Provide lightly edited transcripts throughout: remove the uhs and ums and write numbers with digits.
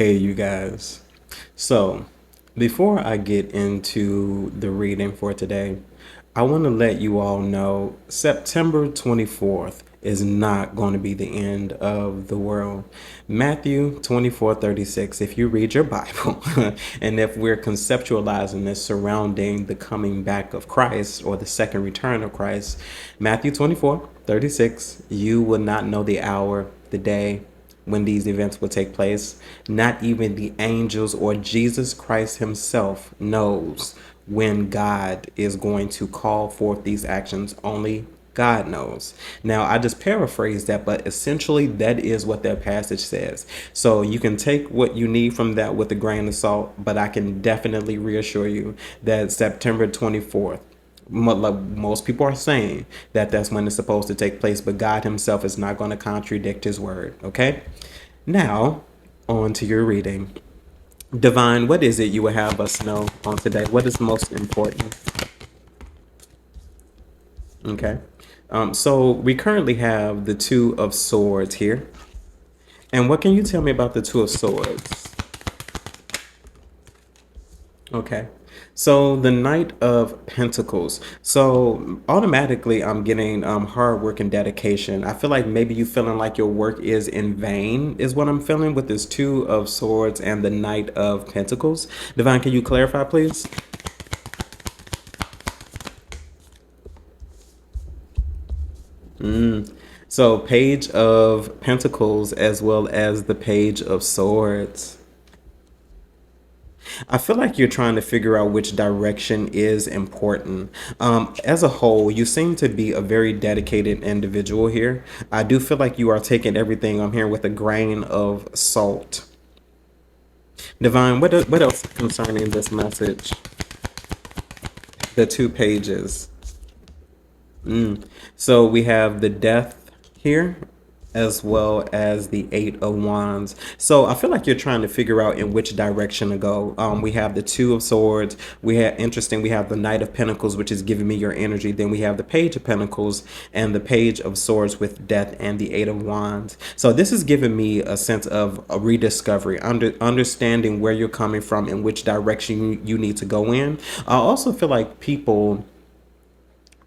Hey, you guys. So, before I get into the reading for today, I want to let you all know September 24th is not going to be the end of the world. Matthew 24:36. If you read your Bible, and if we're conceptualizing this surrounding the coming back of Christ or the second return of Christ, Matthew 24:36, you will not know the hour, the day, when these events will take place. Not even the angels or Jesus Christ himself knows when God is going to call forth these actions. Only God knows. Now, I just paraphrase that, but essentially that is what that passage says. So you can take what you need from that with a grain of salt, but I can definitely reassure you that September 24th, like most people are saying, that's when it's supposed to take place, but God himself is not going to contradict his word. Okay, now on to your reading. Divine, what is it you will have us know on today? What is most important? Okay, so we currently have the Two of Swords here, and what can you tell me about the Two of Swords? Okay. So the Knight of Pentacles. So automatically I'm getting hard work and dedication. I feel like maybe you feeling like your work is in vain is what I'm feeling with this Two of Swords and the Knight of Pentacles. Divine, can you clarify, please? So Page of Pentacles as well as the Page of Swords. I feel like you're trying to figure out which direction is important. As a whole, you seem to be a very dedicated individual here. I do feel like you are taking everything I'm hearing with a grain of salt. Divine, what else concerning this message? The two pages. So we have the Death here as well as the Eight of Wands. So I feel like you're trying to figure out in which direction to go. We have the Two of Swords. We have the Knight of Pentacles, which is giving me your energy. Then we have the Page of Pentacles and the Page of Swords with Death and the Eight of Wands. So this is giving me a sense of a rediscovery, understanding where you're coming from and which direction you need to go in. I also feel like people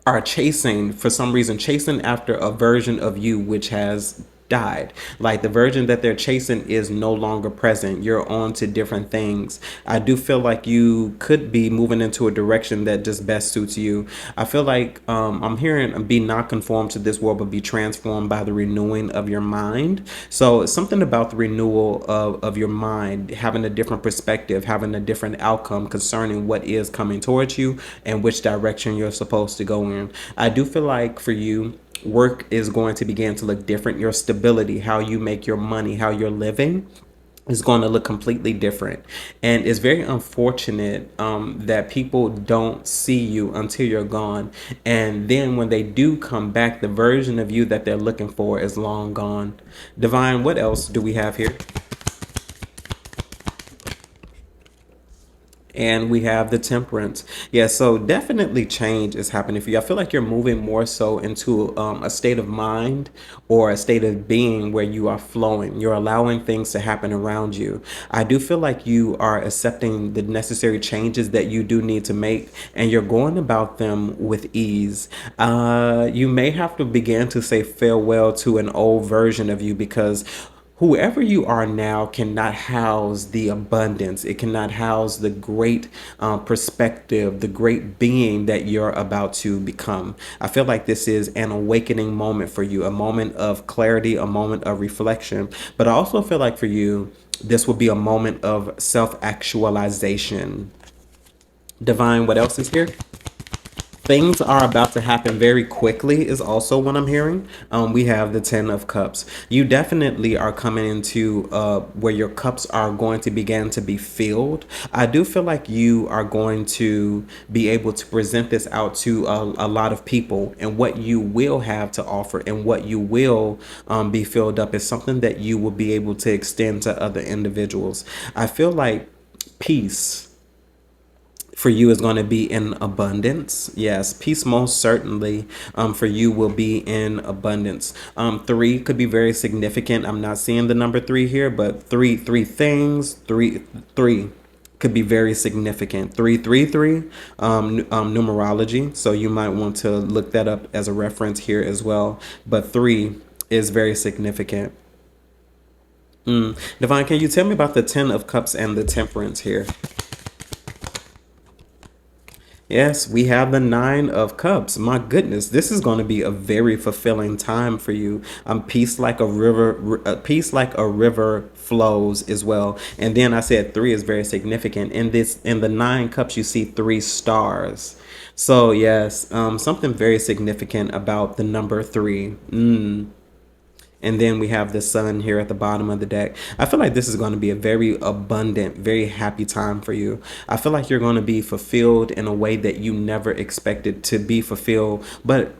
are chasing, for some reason, chasing after a version of you which has died. Like the version that they're chasing is no longer present. You're on to different things. I do feel like you could be moving into a direction that just best suits you. I feel like I'm hearing be not conformed to this world, but be transformed by the renewing of your mind. So it's something about the renewal of your mind, having a different perspective, having a different outcome concerning what is coming towards you and which direction you're supposed to go in. I do feel like for you, work is going to begin to look different. Your stability, how you make your money, how you're living is going to look completely different. And it's very unfortunate that people don't see you until you're gone. And then when they do come back, the version of you that they're looking for is long gone. Divine, what else do we have here? And we have the Temperance. Yeah, so definitely change is happening for you. I feel like you're moving more so into a state of mind or a state of being where you are flowing. You're allowing things to happen around you. I do feel like you are accepting the necessary changes that you do need to make, and you're going about them with ease. You may have to begin to say farewell to an old version of you because whoever you are now cannot house the abundance. It cannot house the great perspective, the great being that you're about to become. I feel like this is an awakening moment for you, a moment of clarity, a moment of reflection. But I also feel like for you, this will be a moment of self-actualization. Divine, what else is here? Things are about to happen very quickly is also what I'm hearing. We have the Ten of Cups. You definitely are coming into where your cups are going to begin to be filled. I do feel like you are going to be able to present this out to a lot of people, and what you will have to offer and what you will be filled up is something that you will be able to extend to other individuals. I feel like peace For you is going to be in abundance. Yes, peace most certainly for you will be in abundance. Three could be very significant. I'm not seeing the number three here, but three things, three could be very significant. 333 numerology. So you might want to look that up as a reference here as well. But three is very significant. Divine, can you tell me about the 10 of Cups and the Temperance here? Yes, we have the 9 of Cups. My goodness, this is going to be a very fulfilling time for you. Peace like a river, peace like a river flows as well. And then I said three is very significant. In the 9 cups, you see 3 stars. So yes, something very significant about the number three. And then we have the sun here at the bottom of the deck. I feel like this is going to be a very abundant, very happy time for you. I feel like you're going to be fulfilled in a way that you never expected to be fulfilled. But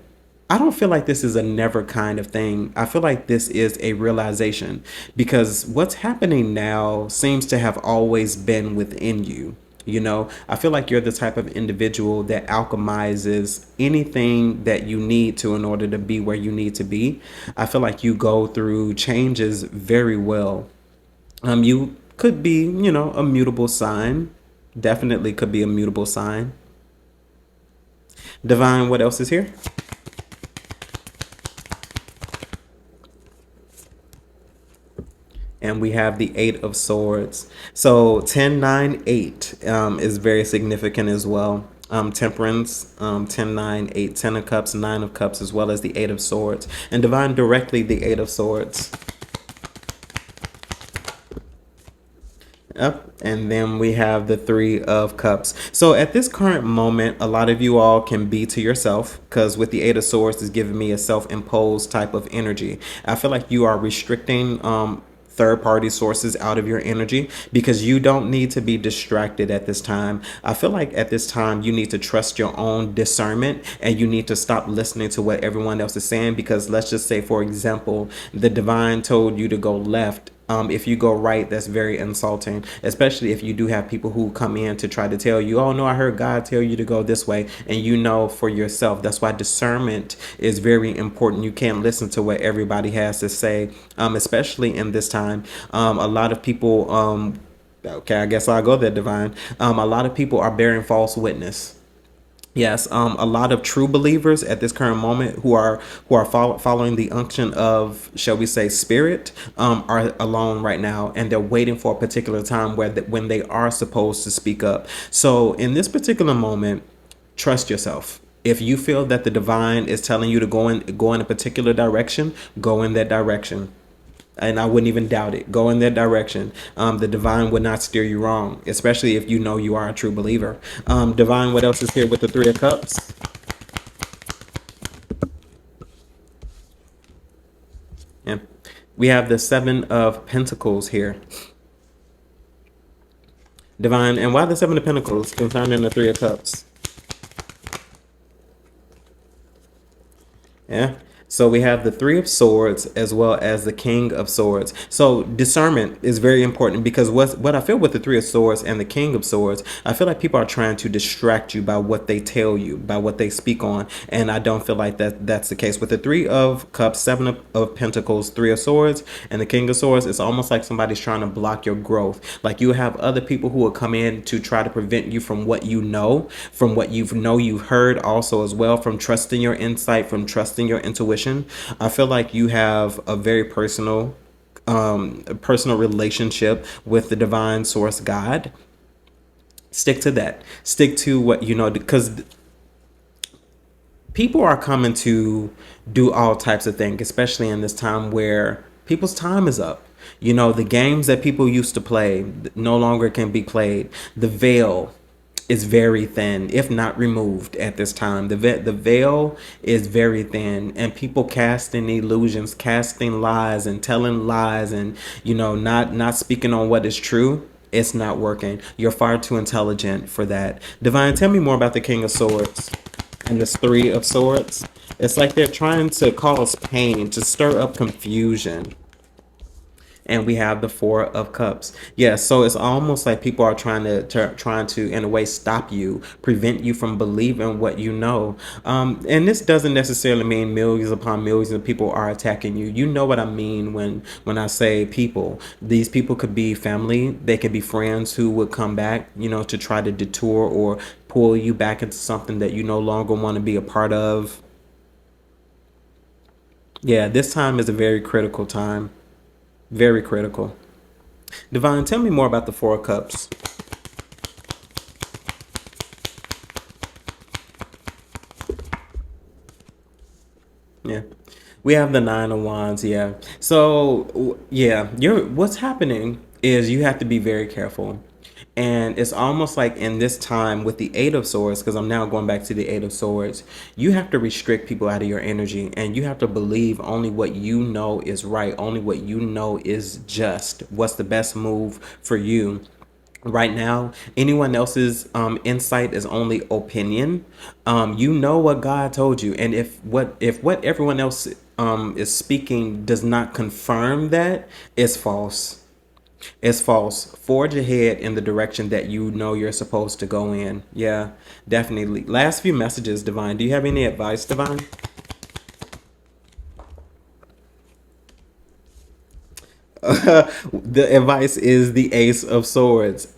I don't feel like this is a never kind of thing. I feel like this is a realization because what's happening now seems to have always been within you. I feel like you're the type of individual that alchemizes anything that you need to in order to be where you need to be. I feel like you go through changes very well. You could be, a mutable sign. Definitely could be a mutable sign. Divine, what else is here? And we have the 8 of Swords. So 10, 9, 8 is very significant as well. Temperance, 10, 9, 8, 10 of Cups, 9 of Cups, as well as the 8 of Swords. And Divine, directly the 8 of Swords. Yep. And then we have the 3 of Cups. So at this current moment, a lot of you all can be to yourself because with the 8 of Swords is giving me a self-imposed type of energy. I feel like you are restricting third-party sources out of your energy because you don't need to be distracted at this time. I feel like at this time you need to trust your own discernment and you need to stop listening to what everyone else is saying because let's just say, for example, the divine told you to go left. If you go right, that's very insulting, especially if you do have people who come in to try to tell you, oh no, I heard God tell you to go this way, and you know for yourself. That's why discernment is very important. You can't listen to what everybody has to say, especially in this time. A lot of people, okay, I guess I'll go there, Divine. A lot of people are bearing false witness. Yes, a lot of true believers at this current moment who are following the unction of, shall we say, spirit, are alone right now, and they're waiting for a particular time when they are supposed to speak up. So in this particular moment, trust yourself. If you feel that the divine is telling you to go in a particular direction, go in that direction. And I wouldn't even doubt it. Go in that direction. The divine would not steer you wrong, especially if you know you are a true believer. Divine, what else is here with the 3 of Cups? Yeah. We have the 7 of Pentacles here. Divine, and why the 7 of Pentacles concerning the 3 of Cups? Yeah. So we have the 3 of Swords as well as the King of Swords. So discernment is very important because what I feel with the 3 of Swords and the King of Swords, I feel like people are trying to distract you by what they tell you, by what they speak on. And I don't feel like that's the case. With the 3 of Cups, 7 of Pentacles, 3 of Swords, and the King of Swords, it's almost like somebody's trying to block your growth. Like you have other people who will come in to try to prevent you from what you know, from what you've heard also as well, from trusting your insight, from trusting your intuition. I feel like you have a very personal relationship with the divine source God. Stick to that. Stick to what you know, because people are coming to do all types of things, especially in this time where people's time is up. The games that people used to play no longer can be played. The veil is very thin, if not removed at this time. The veil is very thin, and people casting illusions, casting lies, and telling lies, and not speaking on what is true. It's not working. You're far too intelligent for that. Divine, tell me more about the King of Swords and this 3 of Swords. It's like they're trying to cause pain, to stir up confusion. And we have the Four of Cups. Yeah, so it's almost like people are trying to in a way stop you, prevent you from believing what you know. And this doesn't necessarily mean millions upon millions of people are attacking you. You know what I mean when I say people. These people could be family, they could be friends who would come back, to try to detour or pull you back into something that you no longer want to be a part of. Yeah, this time is a very critical time. Very critical. Divine, tell me more about the Four of Cups. Yeah. We have the Nine of Wands, yeah. So, yeah, what's happening is you have to be very careful. And it's almost like in this time with the Eight of Swords, because I'm now going back to the Eight of Swords, you have to restrict people out of your energy and you have to believe only what you know is right, only what you know is just, what's the best move for you right now. Anyone else's insight is only opinion. You know what God told you, and if what everyone else is speaking does not confirm that, it's false. It's false. Forge ahead in the direction that you know you're supposed to go in. Yeah, definitely. Last few messages, Divine. Do you have any advice, Divine? The advice is the Ace of Swords.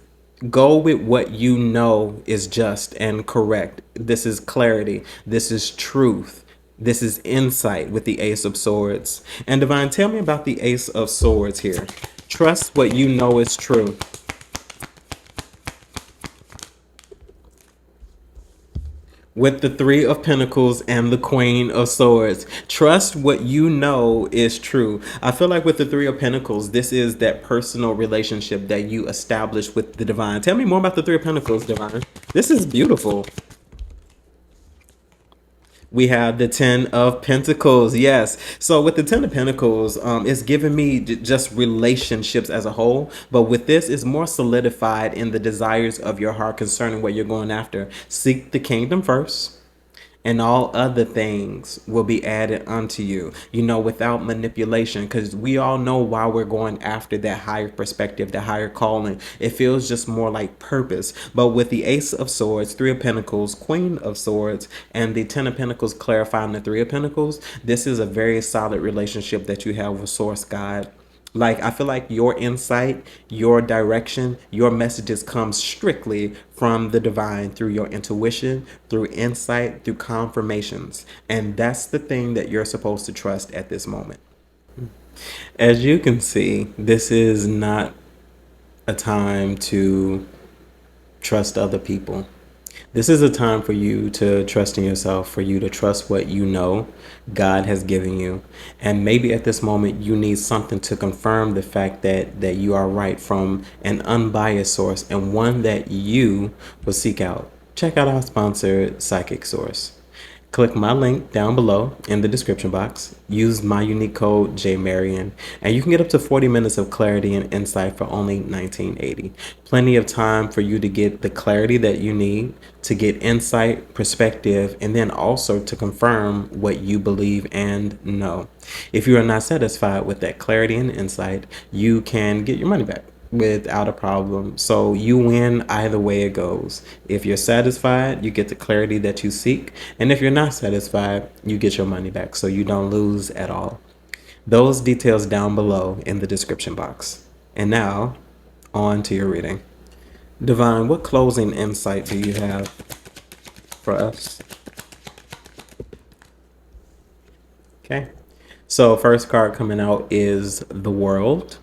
Go with what you know is just and correct. This is clarity. This is truth. This is insight with the Ace of Swords. And Divine, tell me about the Ace of Swords here. Trust what you know is true. With the Three of Pentacles and the Queen of Swords. Trust what you know is true. I feel like with the Three of Pentacles, this is that personal relationship that you establish with the divine. Tell me more about the Three of Pentacles, Divine. This is beautiful. We have the Ten of Pentacles. Yes. So with the Ten of Pentacles, it's giving me just relationships as a whole. But with this, it's more solidified in the desires of your heart concerning what you're going after. Seek the kingdom first, and all other things will be added unto you, without manipulation, because we all know why we're going after that higher perspective, the higher calling. It feels just more like purpose. But with the Ace of Swords, Three of Pentacles, Queen of Swords, and the Ten of Pentacles clarifying the Three of Pentacles, this is a very solid relationship that you have with Source God. Like, I feel like your insight, your direction, your messages come strictly from the divine through your intuition, through insight, through confirmations. And that's the thing that you're supposed to trust at this moment. As you can see, this is not a time to trust other people. This is a time for you to trust in yourself, for you to trust what you know God has given you. And maybe at this moment, you need something to confirm the fact that you are right from an unbiased source and one that you will seek out. Check out our sponsor, Psychic Source. Click my link down below in the description box. Use my unique code JMarian, and you can get up to 40 minutes of clarity and insight for only $19.80. Plenty of time for you to get the clarity that you need, to get insight, perspective, and then also to confirm what you believe and know. If you are not satisfied with that clarity and insight, you can get your money back without a problem. So you win either way it goes. If you're satisfied, you get the clarity that you seek. And if you're not satisfied, you get your money back. So you don't lose at all. Those details down below in the description box. And now, on to your reading. Divine, what closing insight do you have for us? Okay. So first card coming out is the World.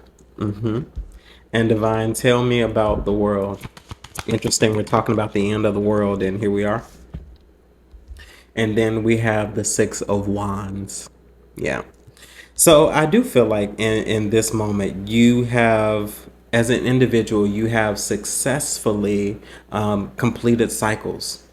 And Divine, tell me about the world. Interesting, we're talking about the end of the world, and here we are. And then we have the Six of Wands. Yeah. So I do feel like in this moment, you have, as an individual, you have successfully completed cycles.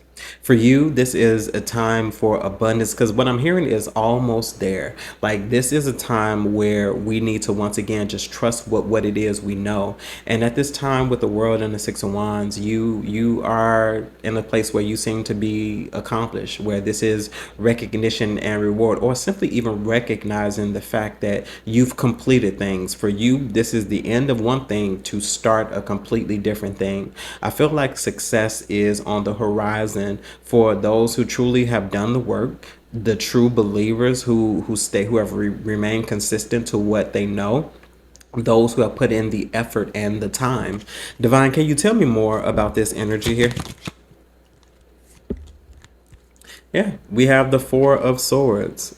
For you, this is a time for abundance because what I'm hearing is almost there. Like this is a time where we need to once again just trust what it is we know. And at this time with the world and the Six of Wands, you are in a place where you seem to be accomplished, where this is recognition and reward, or simply even recognizing the fact that you've completed things. For you, this is the end of one thing to start a completely different thing. I feel like success is on the horizon for those who truly have done the work, the true believers who have remained consistent to what they know, those who have put in the effort and the time. Divine, can you tell me more about this energy here? Yeah, we have the Four of Swords.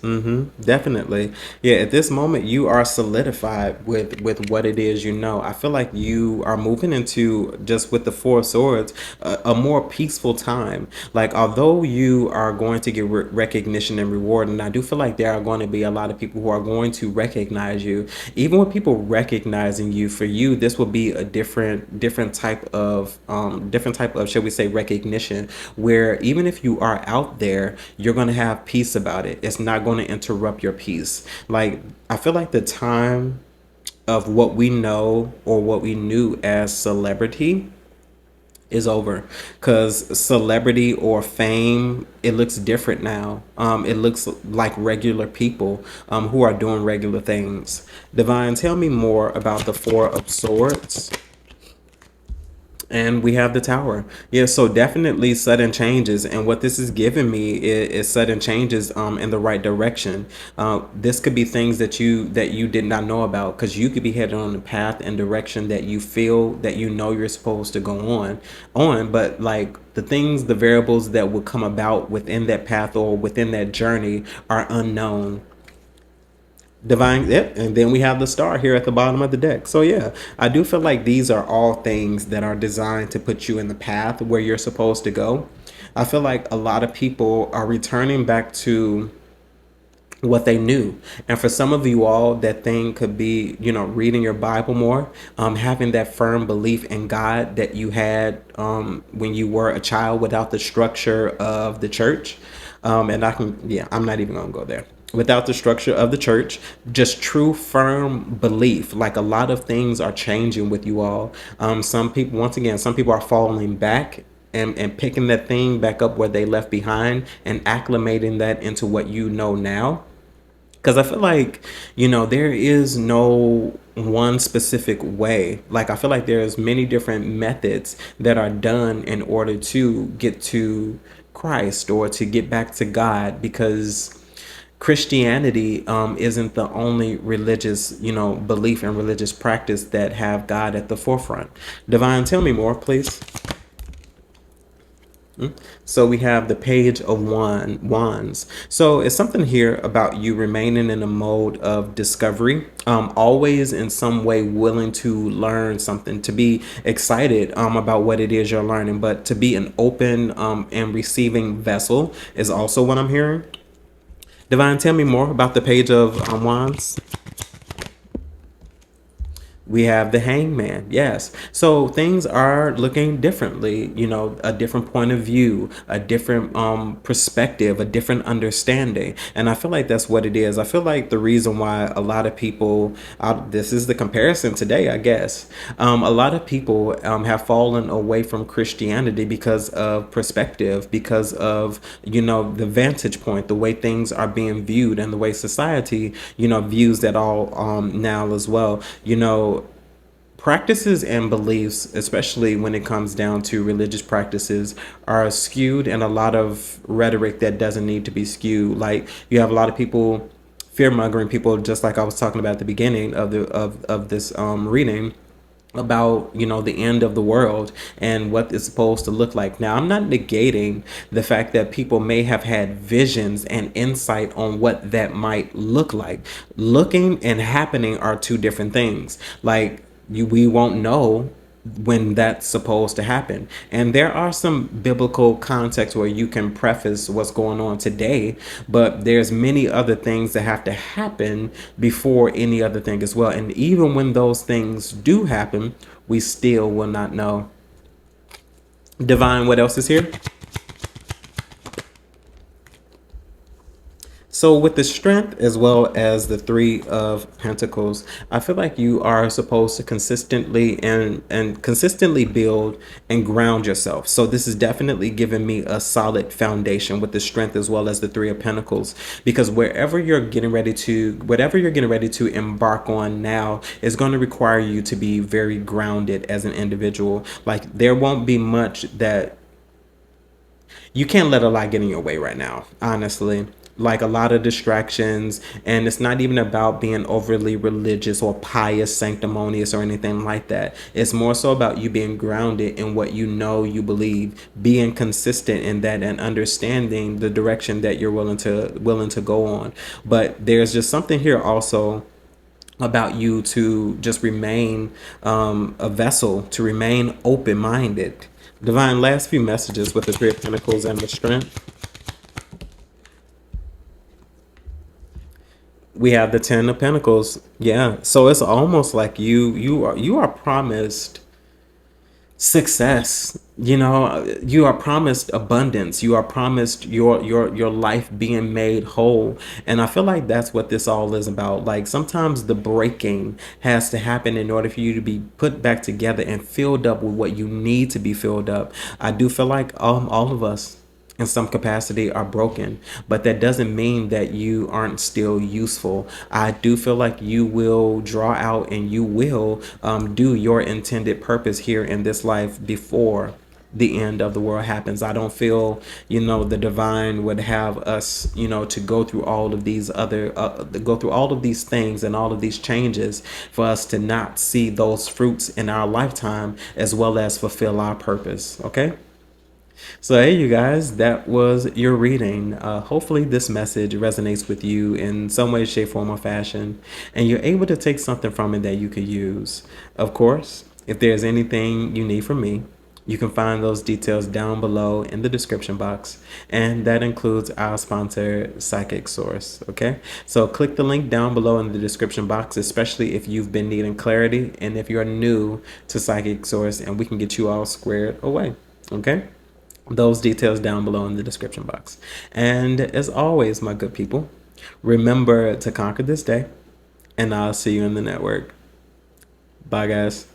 Definitely. Yeah, at this moment, you are solidified with what it is you know. I feel like you are moving into, just with the Four of Swords, a more peaceful time. Like, although you are going to get recognition and reward, and I do feel like there are going to be a lot of people who are going to recognize you. Even with people recognizing you, for you, this will be a different type of shall we say, recognition, where even if you are out there, you're going to have peace about it. It's not going to interrupt your peace. Like, I feel like the time of what we know or what we knew as celebrity is over, because celebrity or fame, it looks different now. It looks like regular people who are doing regular things. Divine, tell me more about the Four of Swords. And we have the Tower. Yeah, so definitely sudden changes. And what this is giving me is sudden changes in the right direction. This could be things that you did not know about, because you could be headed on the path and direction that you feel that you know you're supposed to go on. But like the things, the variables that would come about within that path or within that journey are unknown. Divine, yep, and then we have the Star here at the bottom of the deck. So yeah, I do feel like these are all things that are designed to put you in the path where you're supposed to go. I feel like a lot of people are returning back to what they knew. And for some of you all, that thing could be, reading your Bible more, having that firm belief in God that you had when you were a child without the structure of the church. I'm not even gonna go there. Without the structure of the church, just true firm belief. Like, a lot of things are changing with you all. Some people, once again, some people are falling back and picking that thing back up where they left behind and acclimating that into what you know now. Because I feel like, there is no one specific way. Like, I feel like there's many different methods that are done in order to get to Christ or to get back to God, because Christianity isn't the only religious, belief and religious practice that have God at the forefront. Divine, tell me more, please. So we have the Page of Wands. So it's something here about you remaining in a mode of discovery, always in some way willing to learn something, to be excited about what it is you're learning, but to be an open and receiving vessel is also what I'm hearing. Divine, tell me more about the Page of Wands. We have the Hangman. Yes. So things are looking differently, a different point of view, a different perspective, a different understanding. And I feel like that's what it is. I feel like the reason why a lot of people, this is the comparison today, I guess. A lot of people have fallen away from Christianity because of perspective, because of, the vantage point, the way things are being viewed, and the way society, views that all now as well. Practices and beliefs, especially when it comes down to religious practices, are skewed, and a lot of rhetoric that doesn't need to be skewed. Like, you have a lot of people fear mongering people, just like I was talking about at the beginning of this reading, about the end of the world and what it's supposed to look like. Now, I'm not negating the fact that people may have had visions and insight on what that might look like. Looking and happening are two different things. Like, we won't know when that's supposed to happen. And there are some biblical contexts where you can preface what's going on today, but there's many other things that have to happen before any other thing as well. And even when those things do happen, we still will not know. Divine, what else is here? So with the strength as well as the three of pentacles, I feel like you are supposed to consistently and consistently build and ground yourself. So this is definitely giving me a solid foundation with the strength as well as the three of pentacles, because whatever you're getting ready to embark on now is going to require you to be very grounded as an individual. Like there won't be much that you can't let a lot get in your way right now, honestly. Like a lot of distractions, and it's not even about being overly religious or pious, sanctimonious, or anything like that. It's more so about you being grounded in what you know you believe, being consistent in that, and understanding the direction that you're willing to go on. But there's just something here also about you to just remain a vessel, to remain open-minded. Divine, last few messages with the three of pentacles and the strength. We have the ten of pentacles. Yeah, so it's almost like you are promised success. You know, you are promised abundance. You are promised your life being made whole. And I feel like that's what this all is about. Like sometimes the breaking has to happen in order for you to be put back together and filled up with what you need to be filled up. I do feel like all of us in some capacity are broken, but that doesn't mean that you aren't still useful. I do feel like you will draw out and you will do your intended purpose here in this life before the end of the world happens. I don't feel, the divine would have us, to go through all of these go through all of these things and all of these changes for us to not see those fruits in our lifetime as well as fulfill our purpose. Okay. So, hey, you guys, that was your reading. Hopefully, this message resonates with you in some way, shape, form, or fashion, and you're able to take something from it that you could use. Of course, if there's anything you need from me, you can find those details down below in the description box, and that includes our sponsor, Psychic Source. Okay, so click the link down below in the description box, especially if you've been needing clarity and if you're new to Psychic Source, and we can get you all squared away. Okay. Those details down below in the description box. And as always, my good people, remember to conquer this day, and I'll see you in the network. Bye, guys.